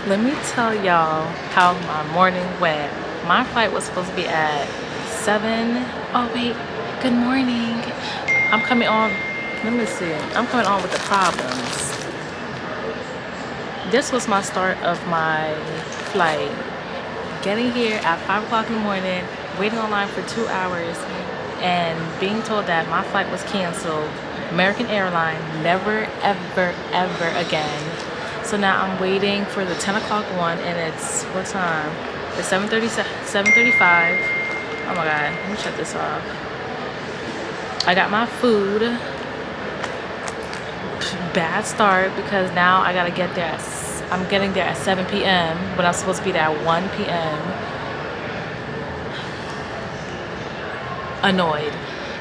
Let me tell y'all how my morning went. My flight was supposed to be at 7. Oh wait, good morning. I'm coming on, let me see. I'm coming on with the problems. This was my start of my flight. Getting here at 5 o'clock in the morning, waiting online for 2 hours, and being told that my flight was canceled. American Airline, never, ever, ever again. So now I'm waiting for the 10 o'clock one, and it's, what time? It's 7:35. Oh my God, let me shut this off. I got my food. Bad start, because now I gotta get there I'm getting there at 7 p.m. but I'm supposed to be there at 1 p.m. Annoyed.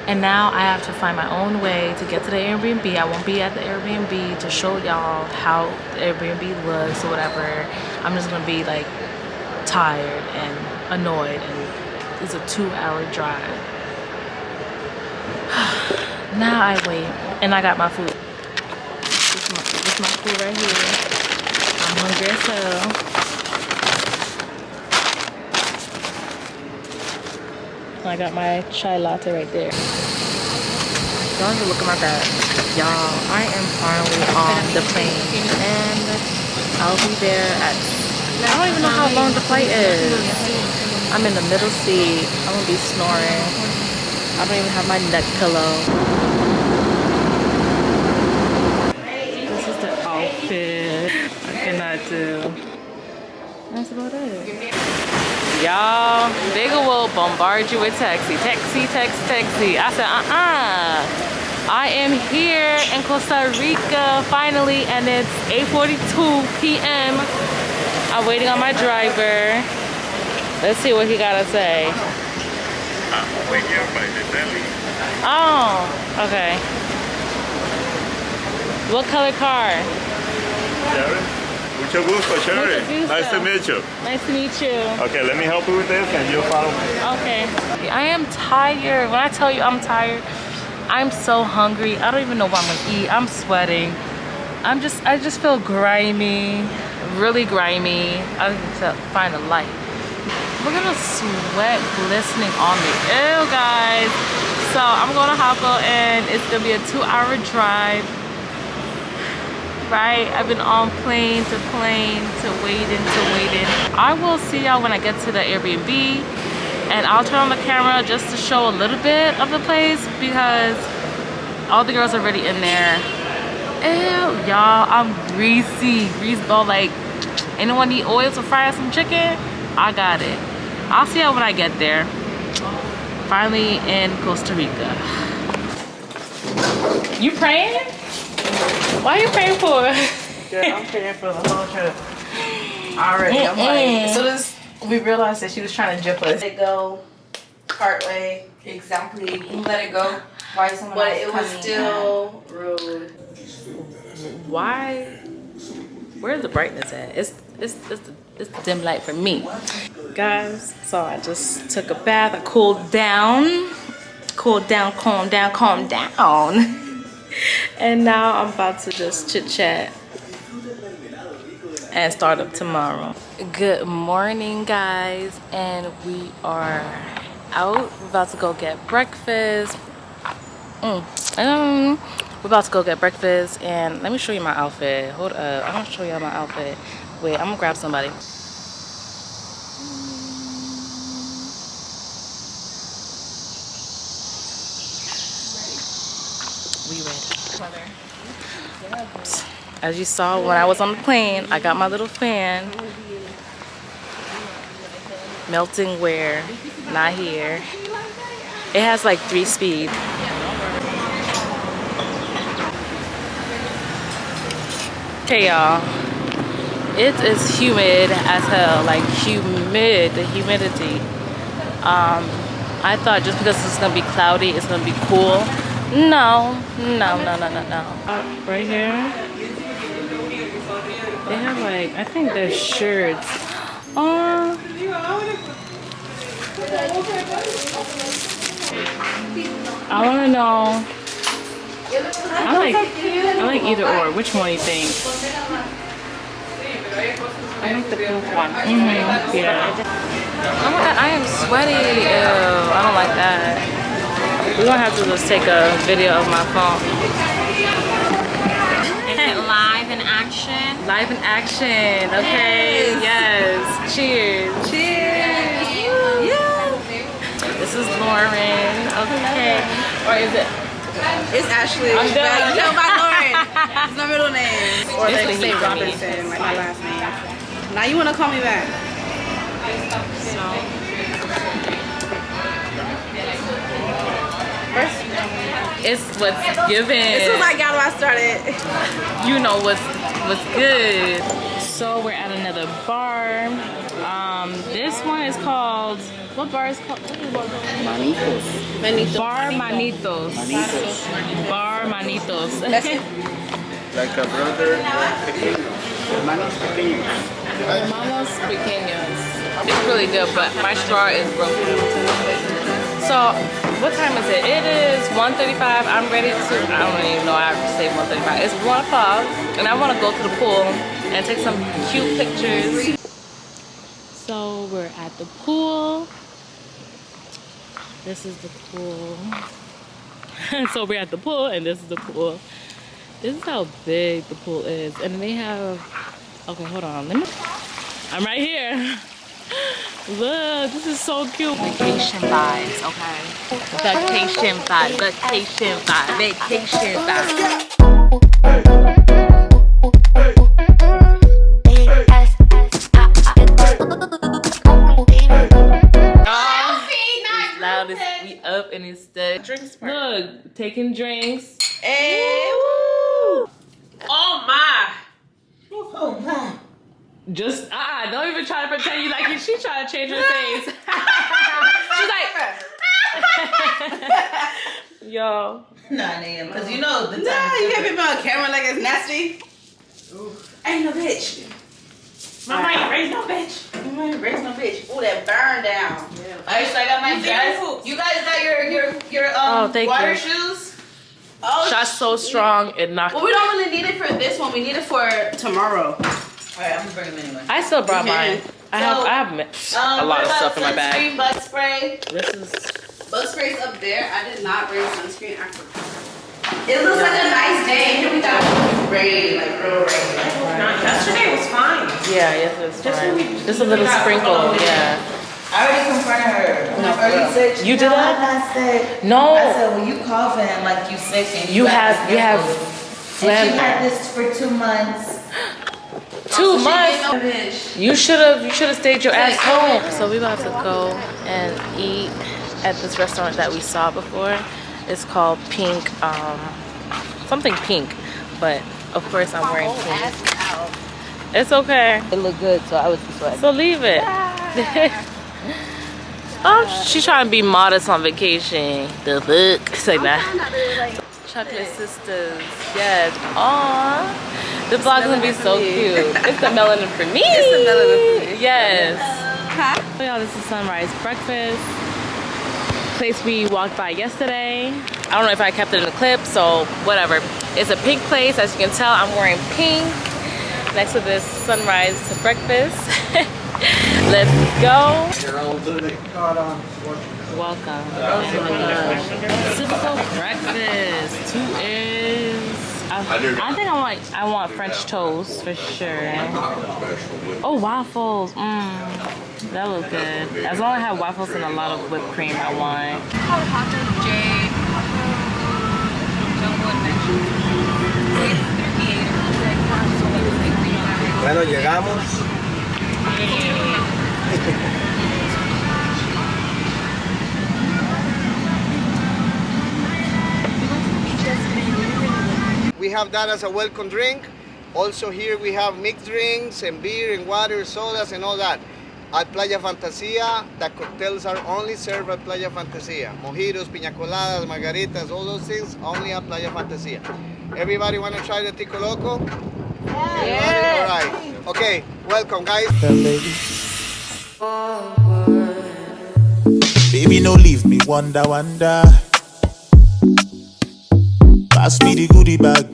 And now I have to find my own way to get to the Airbnb. I won't be at the Airbnb to show y'all how the Airbnb looks or whatever. I'm just gonna be like tired and annoyed, and it's a 2-hour drive. Now I wait, and I got my food. This is my food right here. I'm hungry as hell. I got my chai latte right there. Y'all just look at my bag. Y'all, I am finally on the plane, and I'll be there at, I don't even know how long the flight is. I'm in the middle seat. I'm gonna be snoring. I don't even have my neck pillow. This is the outfit. I cannot do. That's about it. Y'all, they will bombard you with taxi. Taxi, taxi, taxi. I said, I am here in Costa Rica finally, and it's 8:42 p.m. I'm waiting on my driver. Let's see what he gotta say. Oh, okay. What color car? Mucho gusto, Sherry. Nice to meet you. Nice to meet you. Okay, let me help you with this and you follow me. Okay. I am tired. When I tell you I'm tired, I'm so hungry. I don't even know what I'm gonna eat. I'm sweating. I just feel grimy, really grimy. I need to find a light. We're gonna sweat glistening on me. Ew, guys. So I'm gonna hop on, and it's gonna be a 2-hour drive. Right? I've been on plane to waiting. I will see y'all when I get to the Airbnb, and I'll turn on the camera just to show a little bit of the place, because all the girls are already in there. Ew, y'all, I'm greasy. Grease ball. Like, anyone need oil to fry some chicken? I got it. I'll see y'all when I get there. Finally in Costa Rica. You praying? Why are you praying for? Yeah, I'm praying for the whole trip. Already, I'm like, as soon as we realized that she was trying to jip us. Let it go, partway. Exactly. Let it go. Why someone But else it was coming still rude. Why? Where's the brightness at? It's the dim light for me, guys. So I just took a bath. I cooled down, calm down. And now I'm about to just chit chat and start up tomorrow. Good morning, guys, and we are out. We're about to go get breakfast. We're about to go get breakfast, and let me show you my outfit. Hold up, I'm gonna show y'all my outfit. Wait, I'm gonna grab somebody. We ready? As you saw when I was on the plane, I got my little fan. Melting wear, not here. It has like 3 speed. Okay, y'all. It is humid as hell, like the humidity. I thought just because it's gonna be cloudy, it's gonna be cool. No. Right here, they have like, I think they're shirts. Oh, I wanna know. I like either or. Which one do you think? I think the pink one. Yeah. Oh my god, I am sweaty. Ew, I don't like that. We're gonna have to just take a video of my phone. Is it live in action? Live in action. Okay. Yes. Cheers. Cheers. This is Lauren. Okay. Or is it? It's Ashley. I'm done. You know my Lauren. It's my middle name. Or It's they say Tahiti. Robinson, like my last name. Now you wanna call me back? So. First, It's what's given. as soon as I got where I started. You know what's good. So we're at another bar. This one is called, what bar is called? Manitos. Bar Manitos. Bar Manitos. Like a brother. Hermanos pequeños. It's really good, but my straw is broken. So, what time is it? It is 1:35. I'm ready to, I don't even know, I have to say 1:35. It's 1 o'clock, and I want to go to the pool and take some cute pictures. So, we're at the pool. This is the pool. So, we're at the pool, and this is the pool. This is how big the pool is. And they have, okay, hold on. I'm right here. Look, this is so cute. Vacation vibes, okay? Vacation vibe, vacation vibe, vacation vibe. It's loud as we up and it's dead. Drinks. Look, taking drinks. Hey, woo! Oh my! Just don't even try to pretend you like it. She trying to change her face. She's like, yo. 9 a.m. Because you know the time. Nah, you can't be on camera like it's nasty. Ooh. Ain't no bitch. Mama ain't raised no bitch. Mama ain't raised no bitch. Ooh, that burn down. Yeah. I got my dress. You guys got your water shoes? Oh, Shot's so strong it knocked. Well, we don't really need it for this one. We need it for tomorrow. Alright, I'm gonna bring them anyway. I still brought mine. I have a lot of stuff in my bag. Sunscreen, bug spray. This is Bug spray's up there. I did not bring sunscreen. It looks like a nice day. Here we got rain, like real rain. Yesterday was fine. yeah, yes it's fine. Just a little sprinkle, yeah. I already confronted her. No, She said, You did that? I said, No. I said, well, you coughing like you sick and You have And phlegm. she had this for 2 months. 2 months. You should have stayed your ass home. So we about to go and eat at this restaurant that we saw before. It's called Pink, something pink, but of course I'm wearing pink. It's okay. It looked good, so I was just like, So leave it. Oh, she's trying to be modest on vacation. The fuck? Say that. Chocolate sisters. Yes. Aww. The vlog's gonna be so cute. It's the melanin for me. It's the melanin for me. Yes. Huh? So y'all, this is Sunrise Breakfast. Place we walked by yesterday. I don't know if I kept it in the clip, so whatever. It's a pink place. As you can tell, I'm wearing pink next to this Sunrise Breakfast. Let's go. Welcome. Oh my gosh. Typical breakfast. 2 eggs. I think I want French toast for sure. Oh, waffles. That looks good. As long as I have waffles and a lot of whipped cream, I want. Bueno, llegamos. We have that as a welcome drink. Also here we have mixed drinks and beer and water, sodas and all that. At Playa Fantasia, the cocktails are only served at Playa Fantasia. Mojitos, piña coladas, margaritas, all those things only at Playa Fantasia. Everybody want to try the Tico Loco? Yeah. All right. Okay, welcome guys. Baby, no leave me wonder. Pass me the goodie bag.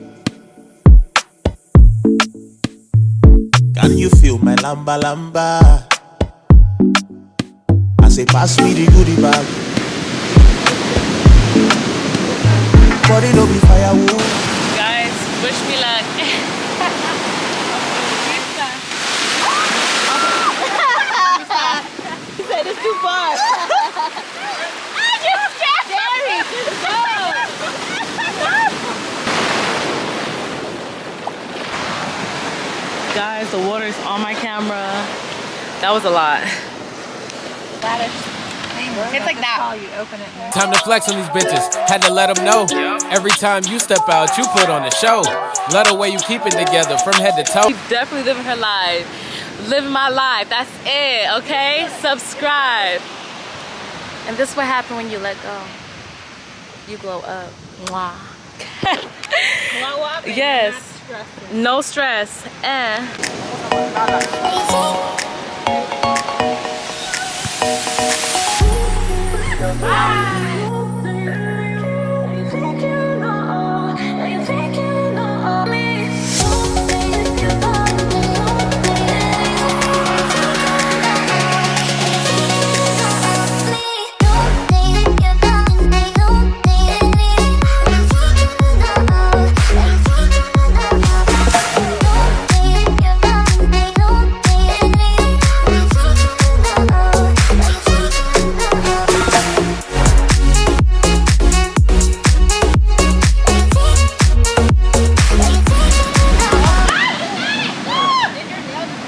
Can you feel my lamba lamba? I say pass me the goodie bag. Body don't be firewood. Guys, wish me luck. He said it's too far. Guys, the water is on my camera. That was a lot. It's like that. Time to flex on these bitches. Had to let them know. Every time you step out, you put on a show. Love the way you keep it together from head to toe. She's definitely living her life. Living my life. That's it, okay? Subscribe. And this is what happens when you let go. You glow up. Mwah. Glow up and Yes. not stressing. No stress. And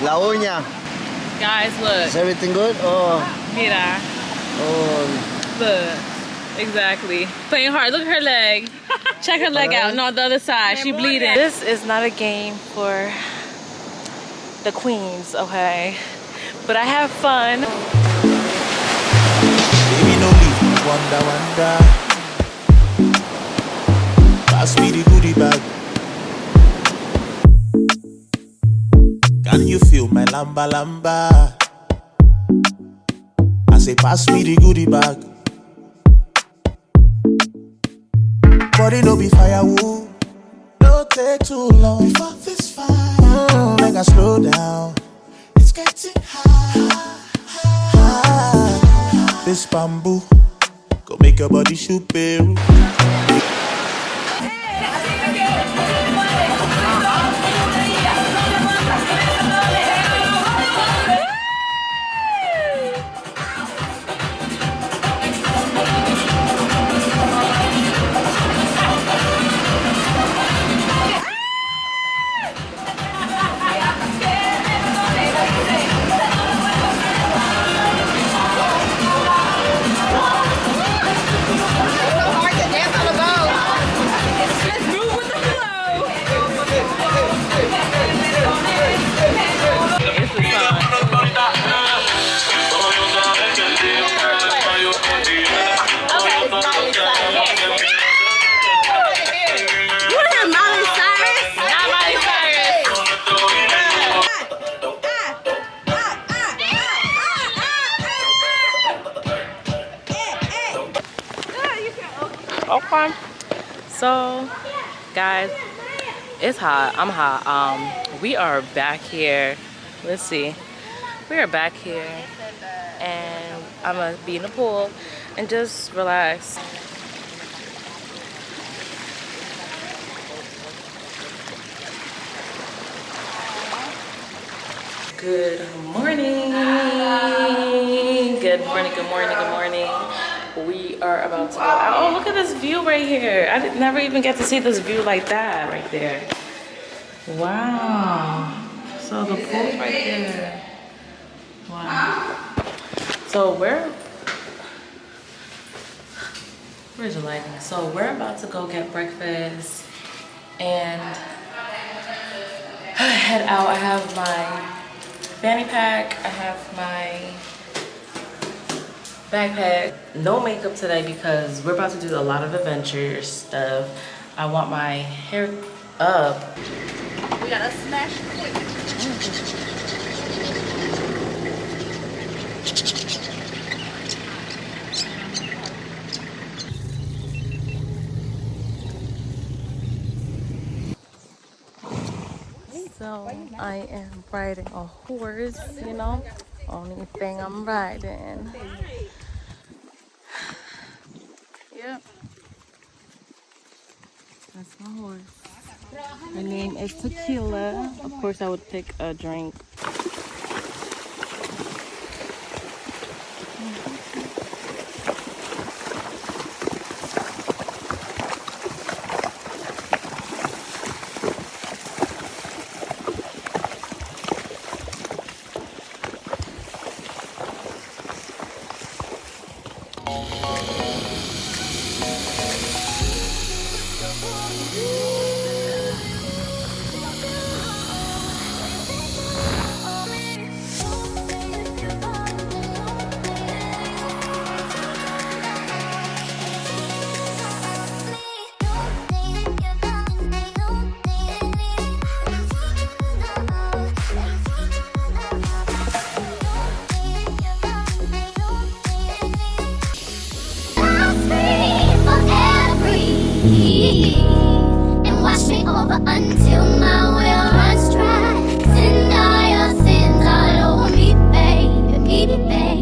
La uña. guys, look. Is everything good? Oh, Mira. oh. Look. Exactly. Playing hard. Look at her leg. Check her leg out. No, the other side. She bleeding. This is not a game for the queens, okay? But I have fun. Baby, no leave me wonder, wonder. Pass me the goodie bag. Can you feel my lamba lamba? I say pass me the goodie bag. Body no be firewood. Don't take too long before this fire. Make I slow down. It's getting high. This bamboo go make your body shoot Peru. Okay. So, guys, it's hot. I'm hot. We are back here. Let's see. We are back here, and I'm gonna be in the pool and just relax. Good morning. Good morning. Good morning. Good morning. We are about to go out. Oh, look at this view right here. I did never even get to see this view like that right there. Wow. So the pool's right there. Wow. So where's your lighting? So we're about to go get breakfast and head out. I have my fanny pack. I have my backpack. No makeup today because we're about to do a lot of adventure stuff. I want my hair up. We gotta smash quick. So I I am riding a horse, you know. Only thing I'm riding. Yep. That's my horse. Her name is Tequila. Of course, I would pick a drink. And wash me over until my will runs dry. Send all your sins all over me, baby, baby, baby.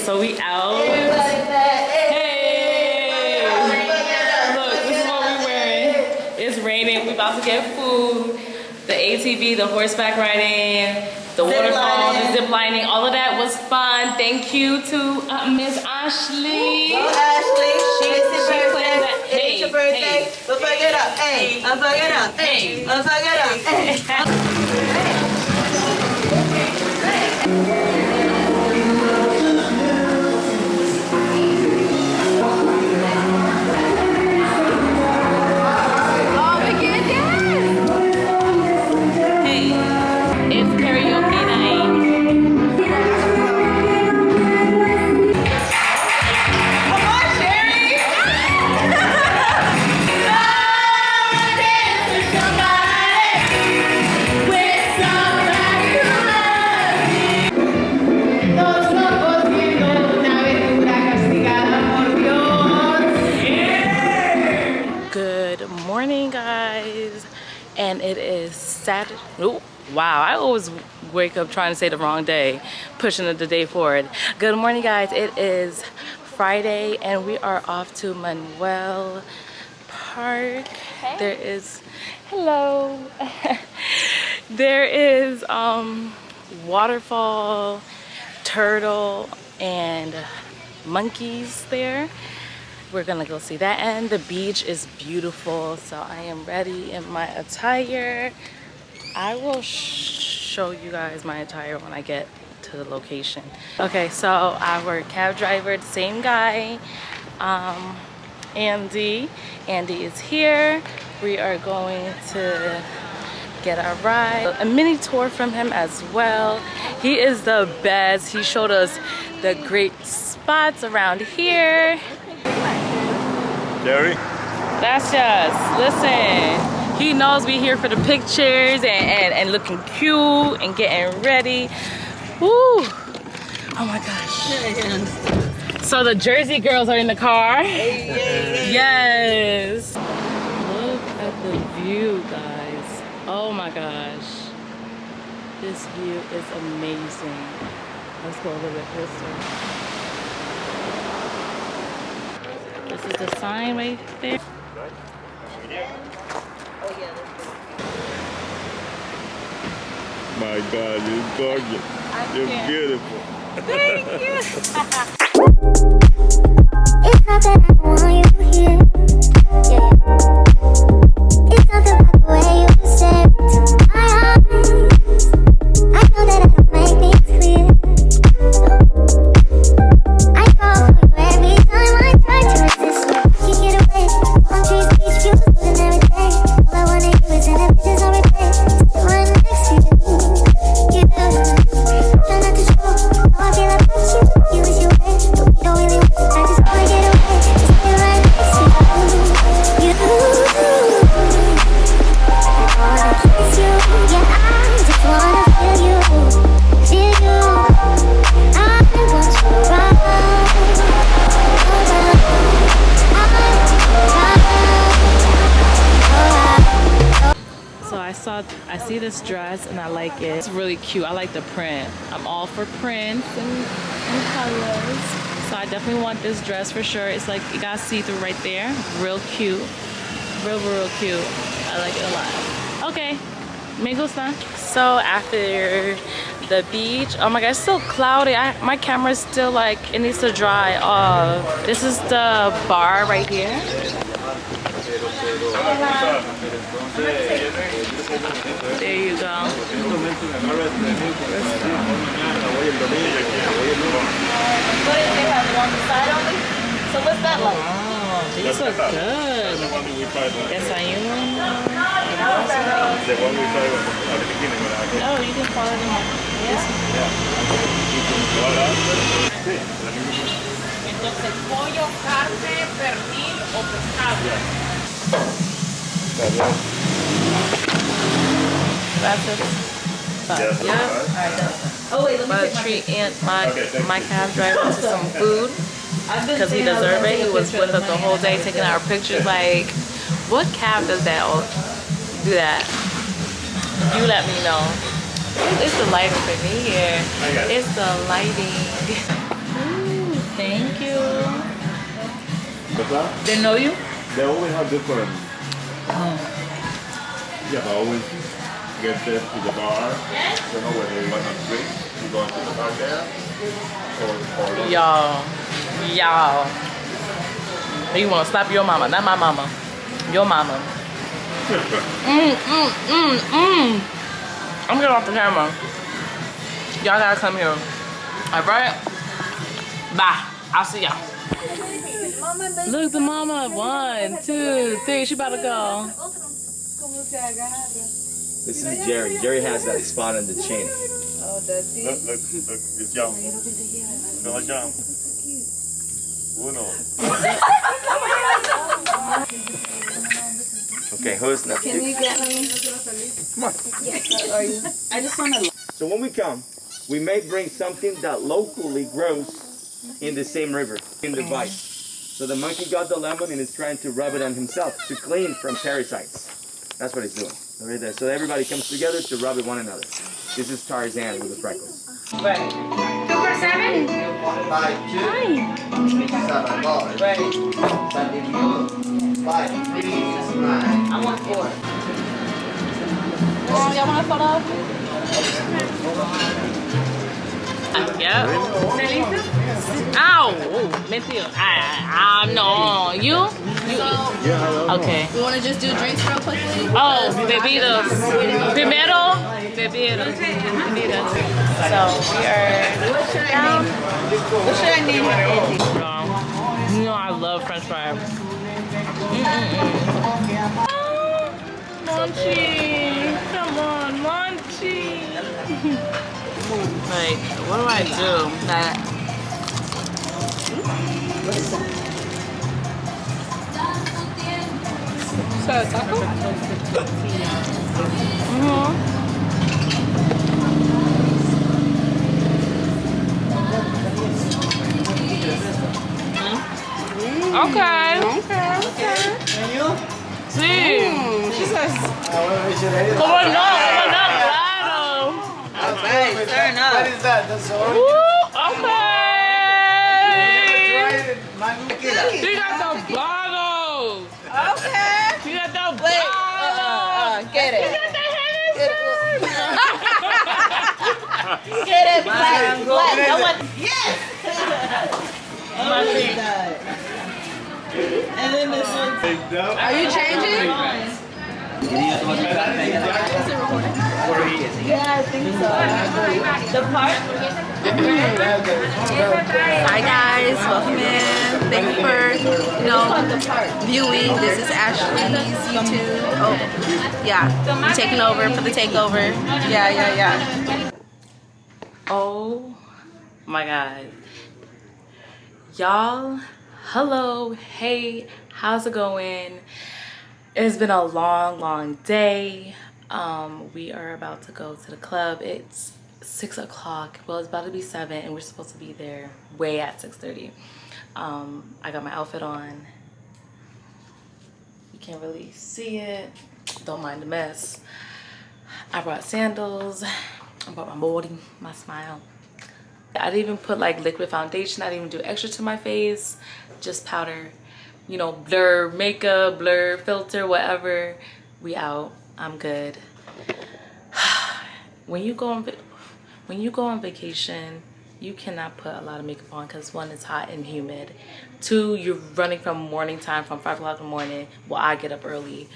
So we out. Hey! Look, this is what we're wearing. It's raining. We about to get food. The ATV, the horseback riding, the waterfall, the ziplining, all of that was fun. Thank you to Miss Ashley. Go Ashley. She planned that. It's your birthday. Let's fuck it up. Hey, let's fuck it up. Hey, let's fuck it up. Hey. And it is Saturday. Ooh, wow, I always wake up trying to say the wrong day, pushing the day forward. Good morning, guys. It is Friday and we are off to Manuel Park. Hey. There is, hello. There is waterfall, turtle, and monkeys there. We're gonna go see that, and the beach is beautiful, so I am ready in my attire. I will show you guys my attire when I get to the location. Okay, so our cab driver, the same guy, Andy is here. We are going to get our ride. A mini tour from him as well. He is the best. He showed us the great spots around here. Jerry? Gracias. Listen, he knows we here for the pictures and looking cute and getting ready. Woo! Oh my gosh. So the Jersey girls are in the car. Yes. Look at the view, guys. Oh my gosh. This view is amazing. Let's go a little bit closer. This is the sign right there. My God, you're gorgeous. You're beautiful. Thank you. It's not that I want you here. Yeah. It's not the way you stare into my eyes. I know that I don't make things clear. I fall for you every time I try to resist you. You get away. Palm trees, beach views, and everything. All I wanna do is send the pictures on replay. Still right next to you. You do. Try not to show how I feel about you. You wish you were, but we don't really want to. I just wanna get away. Stay right I see this dress and I like it. It's really cute. I like the print. I'm all for prints and colors. So I definitely want this dress for sure. It's like, you got see-through right there. Real cute. Real cute. I like it a lot. Okay. Me gusta. So after the beach, oh my god, it's still cloudy. My camera's still like, it needs to dry off. This is the bar right here. There you go. So what's that like? Oh, these look good. Desayuno. The one we tried at the beginning. Oh, you can follow them. Entonces, pollo, carne, pernil o pescado. Oh wait, let me treat my cab driver to some food because he deserved it. He was with us the whole day taking our pictures. Like, what cab does that do that? You let me know. It's the lighting for me here. It's the lighting. Ooh, thank you. They know you? They always have different. Yeah, I always get them to the bar. You know, when they want to drink, you go to the bar there. Or Y'all. You want to slap your mama, not my mama. Your mama. I'm getting off the camera. Y'all gotta come here. Alright? Bye. I'll see y'all. Look, the mama. 1, 2, 3. She about to go. This is Jerry. Jerry has that spot on the chin. Oh, does he? Look, it's young. No, it's young. Uno. Okay, who's next? Can you get me? Come on. Yes. I just want to. So when we come, we may bring something that locally grows in the same river, in the bite. So the monkey got the lemon and is trying to rub it on himself to clean from parasites. That's what he's doing. Right there. So everybody comes together to rub at one another. This is Tarzan with the freckles. Right. 2 for 7? 5, 2, 7 dollars. Right. 5, 3, 9. I want 4. Y'all want a photo? Yep. Ow! Mentira. No. You? Okay. We want to just do drinks real quickly? Oh, bebidas. Primero, bebidas. So we are. What should I name it? You know I love French fries. Monty, come on, Monty. Like, what do I do? That. What is that? Is that a taco? Okay. And you? Sí. She says. Como no, claro. Alright, turn up. What is that? That's all. Okay. You got the bottles. Okay. You got the Wait. bottles. Get it. You got the Hennessy. Get it. Black. No one. Yes! And then this one. Are you changing? Yeah, I think so. The part? Hi guys, welcome in. Thank you for, viewing. This is Ashley's YouTube. Oh, yeah, I'm taking over for the takeover. Yeah. Oh my God. Y'all, hello, hey, how's it going? It's been a long day. We are about to go to the club. It's 6 o'clock. Well, it's about to be 7 and we're supposed to be there way at 6:30. I got my outfit on. You can't really see it. Don't mind the mess. I brought sandals. I brought my body, my smile. I didn't even put like liquid foundation. I didn't even do extra to my face. Just powder, you know, blur makeup, blur filter, whatever. We out. I'm good. When you go on vacation, you cannot put a lot of makeup on because 1, it's hot and humid. 2, you're running from morning time, from 5 o'clock in the morning. Well, I get up early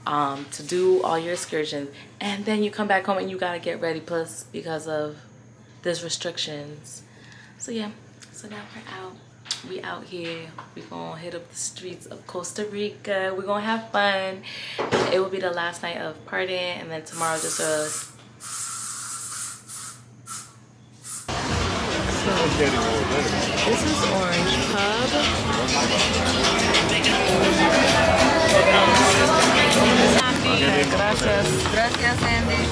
to do all your excursions, and then you come back home and you gotta get ready. Plus, because of there's restrictions. So yeah. So now we're out. We out here. We gonna hit up the streets of Costa Rica. We're gonna have fun. It will be the last night of partying, and then tomorrow just a. This is Orange Pub. Gracias. Gracias, Andy.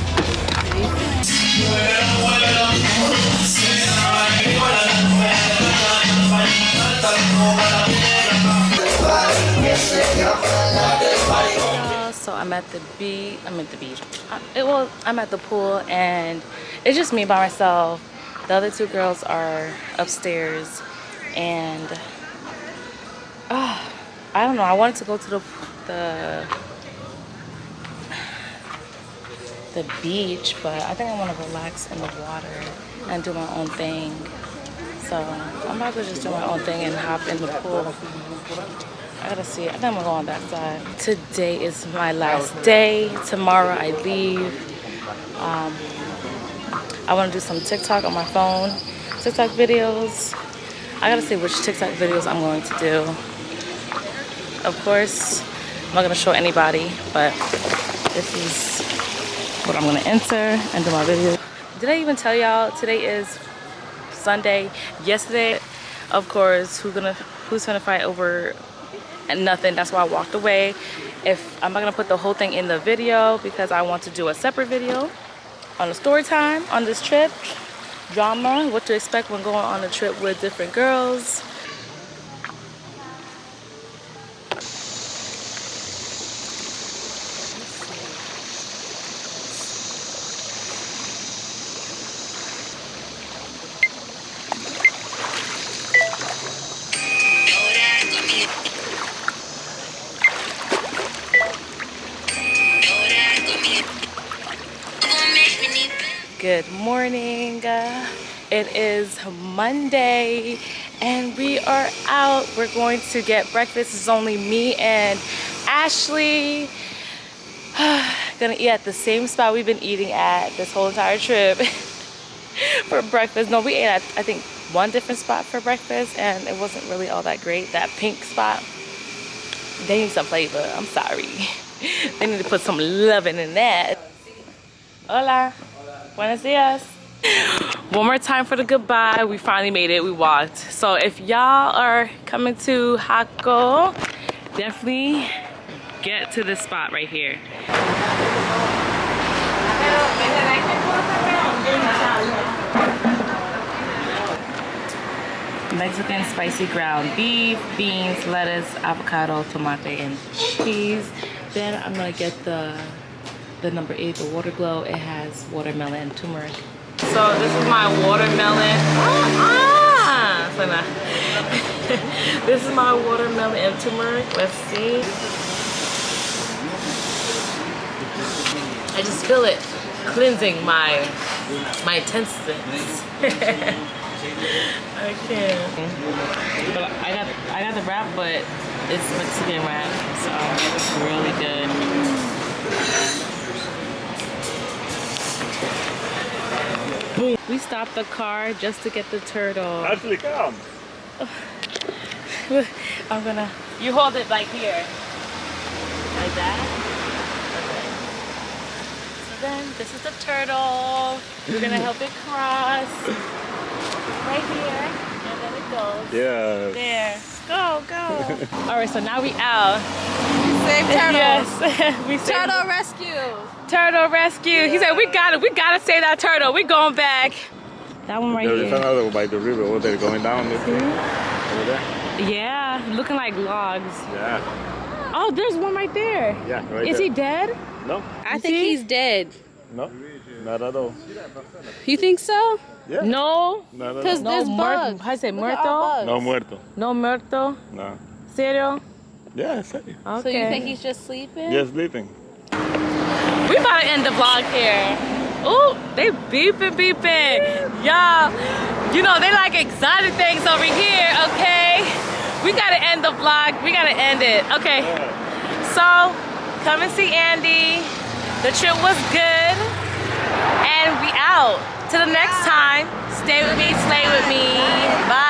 So I'm at the beach. I'm at the pool, and it's just me by myself. The other 2 girls are upstairs, and I don't know. I wanted to go to the beach, but I think I want to relax in the water and do my own thing. So I'm about to just do my own thing and hop in the pool. I gotta see. I think I'm gonna go on that side. Today is my last day. Tomorrow I leave. I want to do some TikTok on my phone, TikTok videos. I gotta see which TikTok videos I'm going to do. Of course, I'm not gonna show anybody, but this is what I'm gonna enter and do my video. Did I even tell y'all today is Sunday? Yesterday, of course, who's gonna fight over nothing? That's why I walked away. If I'm not gonna put the whole thing in the video because I want to do a separate video on the story time on this trip, drama, what to expect when going on a trip with different girls. Good morning. It is Monday and we are out. We're going to get breakfast. It's only me and Ashley. Gonna eat at the same spot we've been eating at this whole entire trip for breakfast. No, we ate at I think 1 different spot for breakfast and it wasn't really all that great. That pink spot, they need some flavor. I'm sorry. They need to put some loving in that. Hola. Buenos dias. One more time for the goodbye. We finally made it. We walked. So if y'all are coming to JACO, definitely get to this spot right here. Mexican spicy ground beef, beans, lettuce, avocado, tomato, and cheese. Then I'm gonna get the number 8, the water glow. It has watermelon and turmeric. So this is my watermelon. This is my watermelon and turmeric. Let's see. I just feel it cleansing my intestines. I can't. But I got the wrap, but it's Mexican wrap, so it's really good. Boom. We stopped the car just to get the turtle. Actually, come. I'm gonna. You hold it like here, like that. Okay. So then this is the turtle. We're gonna help it cross right here, and then it goes. Yeah. There. Go. All right. So now we out. Save turtle. Yes. We saved Turtle rescue. Turtle rescue. Yeah. He said we gotta save that turtle. We going back. That one right here. There's another by the river over there going down this way. Over there. Yeah, looking like logs. Yeah. Oh, there's one right there. Yeah, right Is there. he dead? No. I think he's dead. No, not at all. You think so? Yeah. No, Not at all. Because there's bugs. How you say Look at all muerto? bugs. No muerto. No muerto. No. Serio? Yeah, serio. Okay. So you think he's just sleeping? Just sleeping. We about to end the vlog here. Ooh, they beeping. Y'all, you know, they like exotic things over here, okay? We gotta end the vlog. We gotta end it. Okay. So, come and see Andy. The trip was good. And we out. Till the next time, stay with me, slay with me. Bye.